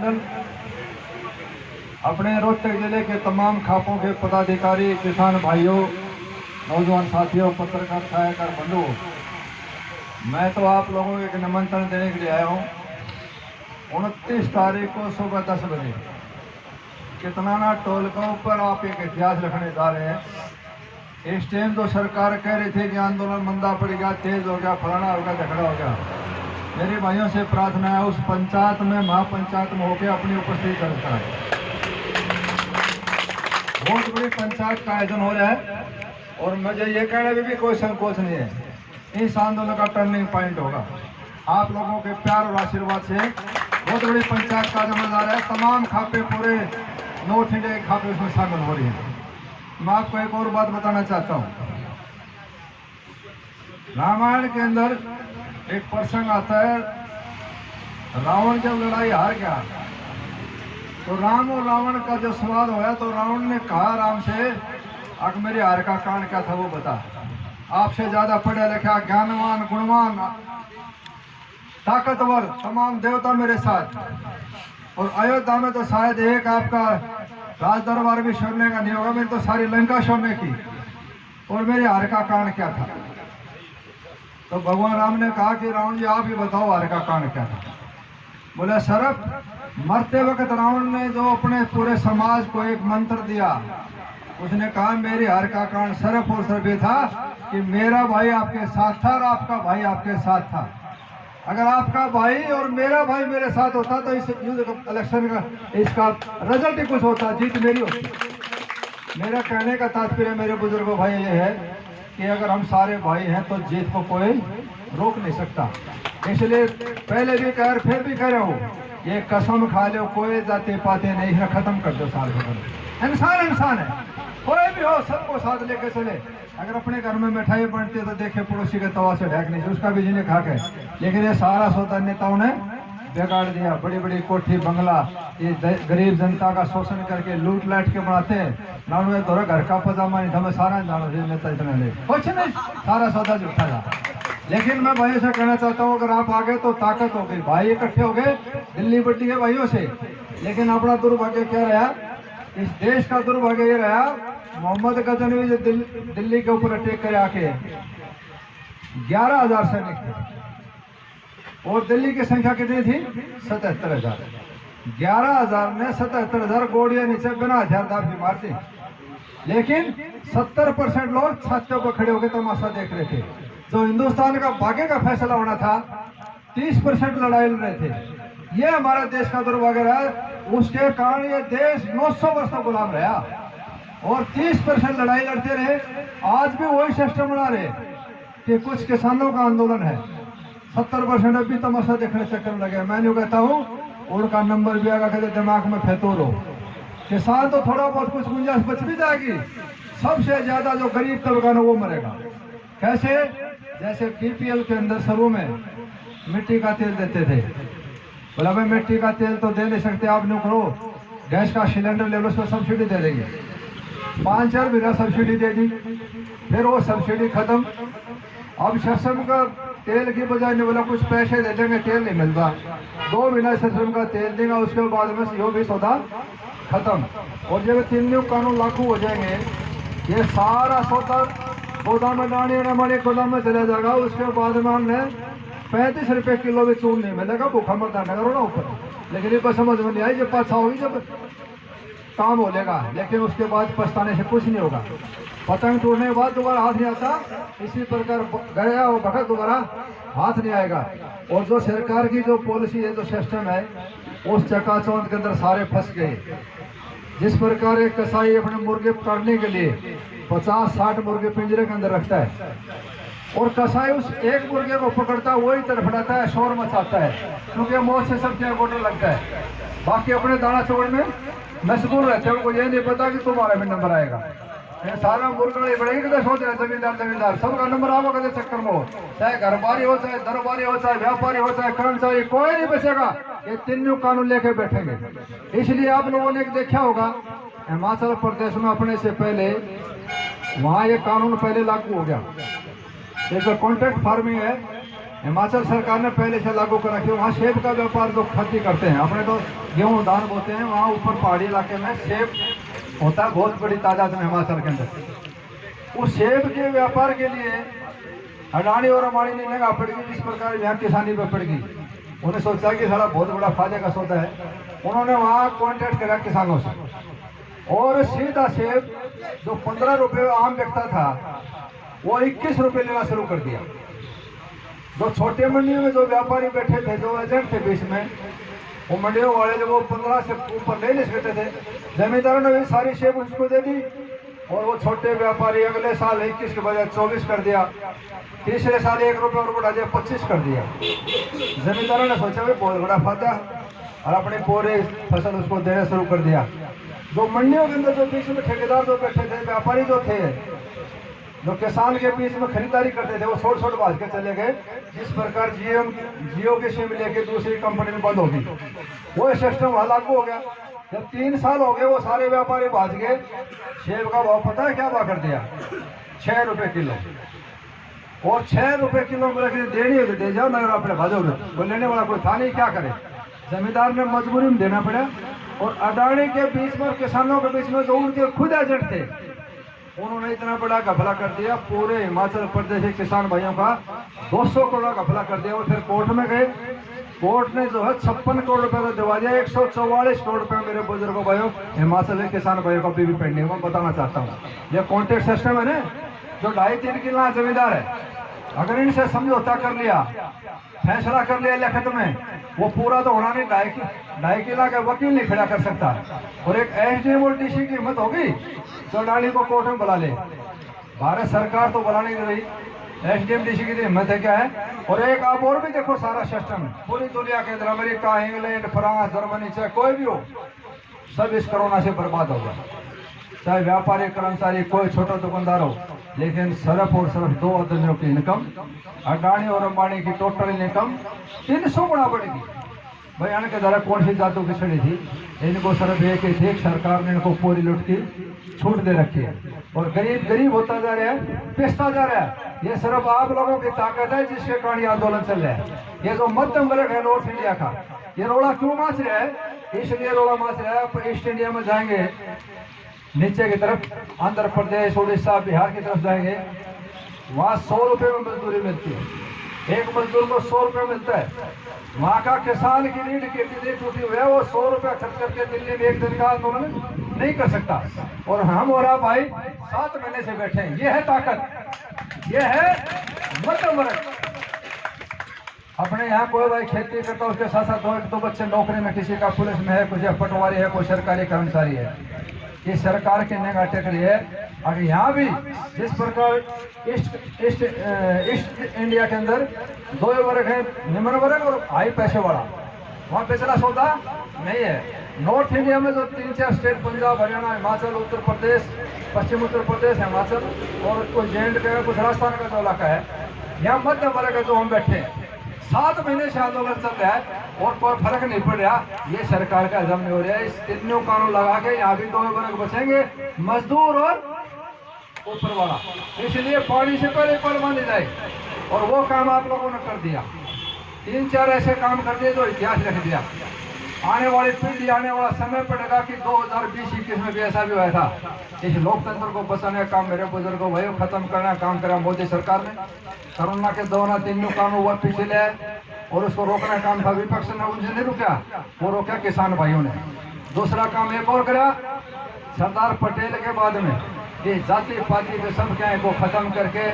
मंडल, अपने रोहतक जिले के तमाम खापों के पदाधिकारी, किसान भाइयों, नौजवान साथियों, पत्रकार सहायकार बंधुओं, मैं तो आप लोगों को एक निमंत्रण देने के लिए आया हूँ। 29 तारीख को सुबह 10 बजे कितनाना टोलकों पर आप एक इतिहास रखने जा रहे हैं। इस टाइम तो सरकार कह रही थी कि आंदोलन मंदा पड़ गया, तेज हो गया, फलाना हो गया, झगड़ा हो गया। मेरे भाइयों से प्रार्थना है, उस पंचायत में, महापंचायत में होकर अपनी उपस्थिति दर्ज कराएं। बहुत बड़ी पंचायत का आयोजन हो रहा है और मुझे ये कहने में भी कोई संकोच नहीं है। इस आंदोलन का टर्निंग पॉइंट होगा। आप लोगों के प्यार और आशीर्वाद से बहुत बड़ी पंचायत का आयोजन हो रहा है। तमाम खापे, पूरे नॉर्थ इंडिया के खापे उसमें शामिल हो रही हैं। मैं आपको एक और बात बताना चाहता हूँ। रामायण के अंदर एक प्रसंग आता है, रावण जब लड़ाई हार गया तो राम और रावण का जो संवाद हुआ तो रावण ने कहा राम से, अगर मेरे हार का कारण क्या था वो बता। आपसे ज्यादा पढ़ा लिखा, ज्ञानवान, गुणवान, ताकतवर तमाम देवता मेरे साथ, और अयोध्या में तो शायद एक आपका राज दरबार भी छोड़ने का नहीं होगा, मैंने तो सारी लंका छोड़ने की, और मेरे हार का कारण क्या था। तो भगवान राम ने कहा कि रावण जी आप ही बताओ हार का कारण क्या था। बोले सरप, मरते वक्त रावण ने जो अपने पूरे समाज को एक मंत्र दिया, उसने कहा मेरे हार का कारण सिर्फ और सिर्फ ये था कि मेरा भाई आपके साथ था और आपका भाई आपके साथ था। अगर आपका भाई और मेरा भाई मेरे साथ होता तो इस इलेक्शन का इसका रिजल्ट ही कुछ होता, जीत मेरी होती। मेरा कहने का तात्पर्य मेरे बुजुर्गों भाई ये है कि अगर हम सारे भाई हैं तो जीत को कोई रोक नहीं सकता। इसलिए पहले भी कह फिर भी कह रहा हूँ, ये कसम खा लो कोई जाते पाते नहीं है, खत्म कर दो साल खत्म। इंसान इंसान है, कोई भी हो सबको साथ लेके चले। अगर अपने घर में मिठाई बनती है तो देखे पड़ोसी के तवा से ढक नहीं, उसका भी जिन्हें खा के। लेकिन ये सारा सौदा नेताओं ने बिगाड़ दिया। बड़ी बड़ी कोठी बंगला ये गरीब जनता का शोषण करके लूट लाट के बनाते हैं। नानू थोड़ा घर का पजामा नहीं था, सारा जानो नेता इतना ले कुछ नहीं, सारा सौदा झूठा था। लेकिन मैं भाइयों से कहना चाहता हूँ, अगर आप आ गए तो ताकत हो गई, भाई इकट्ठे हो गए, दिल्ली बटी है भाइयों से। लेकिन अपना दुर्भाग्य क्या रहा, इस देश का दुर्भाग्य ये रहा, मोहम्मद गजनवी जो दिल्ली के ऊपर अटैक करे आके 11,000 सैनिक थे और दिल्ली की संख्या कितनी थी 77,000। 11,000 ने 77,000 गोलियां नीचे बिना हथियार दाब मार दी। लेकिन 70% लोग छात्रों पर खड़े होकर तमाशा देख रहे थे। जो हिंदुस्तान का भाग्य का फैसला होना था, 30% लड़ाई लड़ रहे थे। ये हमारा देश का दुर्भाग्य रहा। उसके कारण ये देश 900 वर्ष तक गुलाम रहा और 30% लड़ाई लड़ते रहे। आज भी वही सिस्टम बना रहे कि कुछ किसानों का आंदोलन है, 70% अभी तमाशा देखने चक्कर में लगे। मैं जो कहता हूँ उनका नंबर भी आएगा, कहते दिमाग में फेंतो लो। किसान तो थोड़ा बहुत कुछ गुंजाइश बच भी जाएगी, सबसे ज्यादा जो गरीब तबका है वो मरेगा। कैसे? जैसे बीपीएल के अंदर सबों में मिट्टी का तेल देते थे। बोला भाई मिट्टी का तेल तो दे नहीं सकते, आप नो करो गैस का सिलेंडर ले लो, उसको सब्सिडी दे देंगे। 5-4 महीना सब्सिडी दे दी, फिर वो सब्सिडी खत्म। अब सरसों का तेल की बजाय ने बोला कुछ पैसे दे देंगे, तेल नहीं मिलता। 2 महीना सरसों का तेल देगा, उसके बाद में यो भी सौदा खत्म। और जब 3 न्यू कानून लागू हो जाएंगे, ये सारा सौदा गोदाम में डाने गोदाम में चला जाएगा। उसके बाद में हमने 35 रुपये किलो भी चून नहीं मिलेगा, भूखा मरदा करो ना ऊपर। लेकिन ये समझ में नहीं आई, जब पाछा होगी जब काम हो लेगा, लेकिन उसके बाद पछताने से कुछ नहीं होगा। पतंग टूटने के बाद दोबारा हाथ नहीं आता, इसी प्रकार गया वो भटक दोबारा हाथ नहीं आएगा। और जो सरकार की जो पॉलिसी है, जो सिस्टम है, उस चकाचौंध के अंदर सारे फंस गए। जिस प्रकार एक कसाई अपने मुर्गे पकड़ने के लिए 50-60 मुर्गे पिंजरे के अंदर रखता है और कसाई उस एक मुर्गे को पकड़ता है, वही तड़फड़ाता है, शोर मचाता है, क्योंकि मौत से सब गोटर लगता है। बाकी अपने दाना छोड़ में मशगूल रहते हैं, उनको ये नहीं पता कि तुम्हारे में नंबर आएगा। सारा मुर्गा बड़े कदे सोच रहे जमींदार सबका नंबर आओ कदे चक्कर में हो, चाहे घरबारी हो, चाहे दरबारी हो, चाहे व्यापारी हो, चाहे कर्मचारी, कोई नहीं बचेगा। ये 3 कानून लेके बैठेंगे। इसलिए आप लोगों ने देखा होगा हिमाचल प्रदेश में अपने से पहले वहाँ ये कानून पहले लागू हो गया। एक कॉन्ट्रैक्ट फार्मिंग है, हिमाचल सरकार ने पहले से लागू कर रखी है। वहाँ सेब का व्यापार जो खेती करते हैं, अपने तो गेहूँ धान बोते हैं, वहाँ ऊपर पहाड़ी इलाके में सेब होता है बहुत बड़ी तादाद में हिमाचल के अंदर। उस सेब के व्यापार के लिए अडानी और अंबानी ने लगा पड़ेगी, जिस प्रकार यहाँ किसानी पे पड़ेगी। उन्हें सोचा कि सारा बहुत बड़ा फायदे का सौदा है। उन्होंने वहाँ कॉन्ट्रैक्ट करा किसानों से और सीधा सेब जो 15 रुपये आम बिकता था वो 21 रुपये लेना शुरू कर दिया। जो छोटे मंडियों में जो व्यापारी बैठे थे, जो एजेंट थे बीच में, वो मंडियों वाले जो वो 15 से ऊपर ले नहीं सकते थे, जमींदारों ने भी सारी सेब उसको दे दी और वो छोटे व्यापारी अगले साल 21 के बजाय 24 कर दिया, तीसरे साल 1 रुपये और बढ़ा दिया 25 कर दिया। जमींदारों ने सोचा भाई बहुत बड़ा फायदा और अपनी पूरी फसल उसको देना शुरू कर दिया। जो मंडियों के अंदर जो बीच में ठेकेदार जो बैठे थे, व्यापारी जो थे, जो किसान के बीच में खरीदारी करते थे, वो छोड़ भाज के चले गए। जिस प्रकार जियो की सिम लेके दूसरी कंपनी में बंद होगी, वो सिस्टम वहाँ लागू हो गया। जब 3 साल हो गए, वो सारे व्यापारी भाज गए। सेब का भाव पता है क्या भाव कर दिया? 6 रुपये किलो। और 6 रुपये किलो में देनी है तो दे जाओ, नगर अपने भाजोगे, वो लेने वाला कोई था नहीं, क्या करे? जमींदार ने मजबूरी में देना पड़ा। और अडानी के बीच में और किसानों के बीच में जो उनके खुद एजेंट थे, उन्होंने इतना बड़ा घपला कर दिया, पूरे हिमाचल प्रदेश के किसान भाइयों का 200 करोड़ का घपला कर दिया। और फिर कोर्ट में गए, कोर्ट ने जो है 56 करोड़ रुपए का दिवा दिया। 144 करोड़ रुपए मेरे बुजुर्गों भाइयों, हिमाचल के किसान भाइयों का भी पेंडिंग है। बताना चाहता हूँ, ये कॉन्ट्रैक्ट सिस्टम है ना, जो 2.5-3 किलो जमींदार है, अगर इनसे समझौता कर लिया, फैसला कर लिया लिखित में, वो पूरा तो होना नहीं। 2.5 किलो का वकील नहीं खड़ा कर सकता। और एक एसडीएम और डीसी की हिम्मत होगी तो अडानी को कोर्ट में बुला ले। भारत सरकार तो बुला नहीं रही, एसडीएम डीसी की हिम्मत है क्या है? और एक आप और भी देखो, सारा सिस्टम पूरी दुनिया के अंदर, अमेरिका, इंग्लैंड, फ्रांस, जर्मनी, चाहे कोई भी हो, सब इस कोरोना से बर्बाद होगा। चाहे व्यापारी, कर्मचारी, कोई छोटा दुकानदार हो, लेकिन सिर्फ और सिर्फ 2 आदमियों की इनकम, अडानी और अंबानी की टोटल इनकम 300 गुना बढ़ेगी। भाई इनके द्वारा कौन सी जातों की छड़ी थी? इनको सिर्फ एक ही थी, सरकार ने इनको पूरी लुट की छूट दे रखी है। और गरीब गरीब होता जा रहा है, पिसता जा रहा है। ये सिर्फ आप लोगों की ताकत है जिसके कारण आंदोलन चल रहा है। ये जो मध्यम वर्ग है नॉर्थ इंडिया का, ये रोड़ा क्यों माच रहा है? इसलिए रोड़ा माच रहा है। आप ईस्ट इंडिया में जाएंगे, नीचे की तरफ आंध्र प्रदेश, उड़ीसा, बिहार की तरफ जाएंगे, वहाँ 100 रुपये में मजदूरी मिलती है। एक मजदूर को 100 रुपये मिलता है। वहाँ का किसान की रीढ़ की हड्डी टूटी हुई है, वो 100 रुपये खर्च करके दिल्ली में एक दिन का आंदोलन नहीं कर सकता। और हम और आप भाई 7 महीने से बैठे हैं। ये है ताकत, ये है मध्यम वर्ग। अपने यहाँ कोई भाई खेती करता है, उसके साथ साथ 2 बच्चे नौकरी में, किसी का पुलिस में है, कुछ पटवारी है, कोई सरकारी कर्मचारी है। ये सरकार की निगाह टेक रही है। अगर यहाँ भी जिस प्रकार ईस्ट इंडिया के अंदर 2 वर्ग है, निम्न वर्ग और हाई पैसे वाला, वहाँ पिछला सौदा नहीं है। नॉर्थ इंडिया में जो 3-4 स्टेट, पंजाब, हरियाणा, हिमाचल, उत्तर प्रदेश, पश्चिम उत्तर प्रदेश, हिमाचल और कुछ जे&के का, कुछ राजस्थान का जो इलाका है, यहाँ मध्य वर्ग है जो हम बैठे हैं। 7 महीने से आंदोलन चल रहा है और कोई फर्क नहीं पड़ रहा। ये सरकार का हजम नहीं हो रहा है। इस तीनों कानून लगा के यहाँ भी 2 वर्ग बचेंगे, मजदूर और ऊपर वाला। इसलिए पानी से पहले पल बांध जाए, और वो काम आप लोगों ने कर दिया। 3-4 ऐसे काम कर दिए जो इतिहास रख दिया। आने वाली पीढ़ी, आने वाला समय पड़ेगा कि 2020-21 में भी ऐसा भी हुआ था। इस लोकतंत्र को बचाने का काम मेरे बुजुर्गों भाई खत्म करने का काम करा मोदी सरकार ने। कोरोना के दौरान 3 कानून हुआ पीछे ले आए और उसको रोकने का काम था विपक्ष ने, उनसे नहीं रुका, वो रोका किसान भाइयों ने। दूसरा काम एक और करा सरदार पटेल के बाद में, ये जाति पाति के सब क्या को खत्म करके,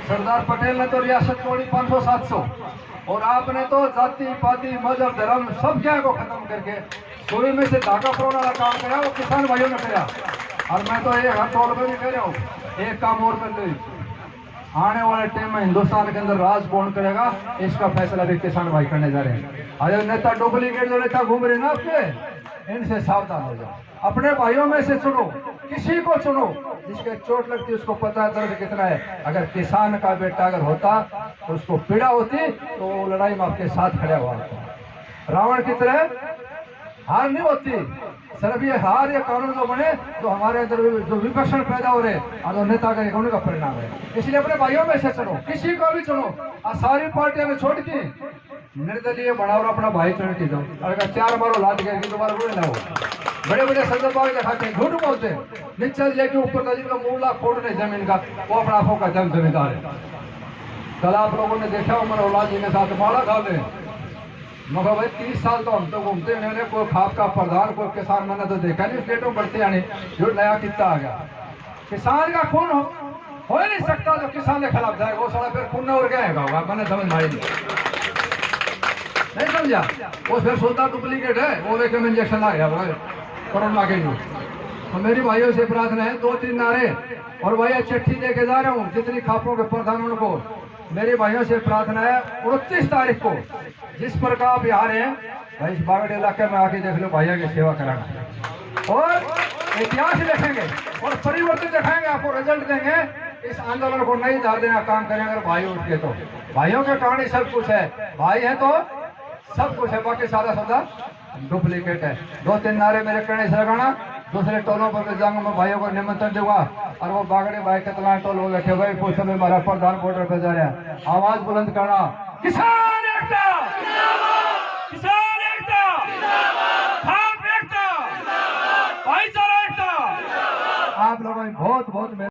सरदार पटेल ने तो रियासत तोड़ी 500-700, और आपने तो जाति पाति मजहब धर्म सब क्या को खत्म करके सुई में से धागा परोने वाला काम करा, वो किसान भाइयों ने करा। और मैं तो ये हर तौर पर भी कह रहा हूँ, एक काम और कर लो, आने वाले टाइम में हिंदुस्तान के अंदर राज कौन करेगा, इसका फैसला भी किसान भाई करने जा रहे हैं। अरे नेता डुप्लीकेट जो नेता घूम रहे ना आपके, इनसे सावधान हो जाओ। अपने भाइयों में से चुनो, किसी को चुनो जिसके चोट लगती है, उसको पता है दर्द कितना है। अगर किसान का बेटा अगर होता तो उसको पीड़ा होती, तो वो लड़ाई में आपके साथ खड़ा हुआ होता। रावण की तरह हार नहीं होती, सिर्फ ये हार या कानून जो बने तो हमारे अंदर जो विपक्षण पैदा हो रहे और जो नेता का होने का परिणाम है। इसलिए अपने भाइयों में से चलो, किसी को भी चलो, और सारी पार्टियों में छोड़ के निर्दलीय बनाओ, अपना भाई चुन के जाओ। अगर 4 मारो लाद गए दोबारा रोने ना हो। बड़े बड़े संजय बाग दिखाते हैं, झूठ बोलते हैं, नीचे लेके ऊपर का जिनका मूला खोड़ने जमीन का वो अपना आंखों का जमींदार है। कल आप लोगों ने देखा उमर औलाद जी के साथ माला खा ले, मगर भाई 30 साल तो हम तो घूमते मैंने कोई खाप का प्रधान कोई किसान मैंने तो देखा नहीं, स्टेटों बढ़ते आने जो नया कितना आ गया। किसान का खून हो ही नहीं सकता जो किसान के खिलाफ जाएगा, वो साला फिर खून और क्या होगा, मैंने समझ में नहीं समझा। वो फिर सोता डुप्लीकेट है, वो देखे में इंजेक्शन आ गया कोरोना के लिए। तो मेरी भाइयों से प्रार्थना है 2-3 नारे, और भैया चिट्ठी दे के जा रहा हूँ जितनी खापों के प्रधानों को। मेरे भाइयों से प्रार्थना है 29 तारीख को जिस प्रकार आप यहाँ रहे हैं भाई, इस बागड़ इलाके में आके देख लो, भैया की सेवा कराना और इतिहास लिखेंगे और परिवर्तन दिखाएंगे, आपको रिजल्ट देंगे। इस आंदोलन को नहीं धार देना काम करेंगे अगर भाई उठ के, तो भाइयों के कारण सब कुछ है, भाई है तो सब कुछ है, बाकी सादा सादा डुप्लीकेट है। 2-3 नारे मेरे कहने से लगाना, दूसरे टोलों पर जाऊंगा, मैं भाइयों को निमंत्रण दूंगा। और वो बागड़े भाई कितना टोल हो बैठे भाई, कुछ समय हमारा प्रधान बॉर्डर पर जा रहा है, आवाज बुलंद करना, किसान एकता, किसान एकता, खाप एकता, भाईचारा एकता। आप लोगों ने बहुत बहुत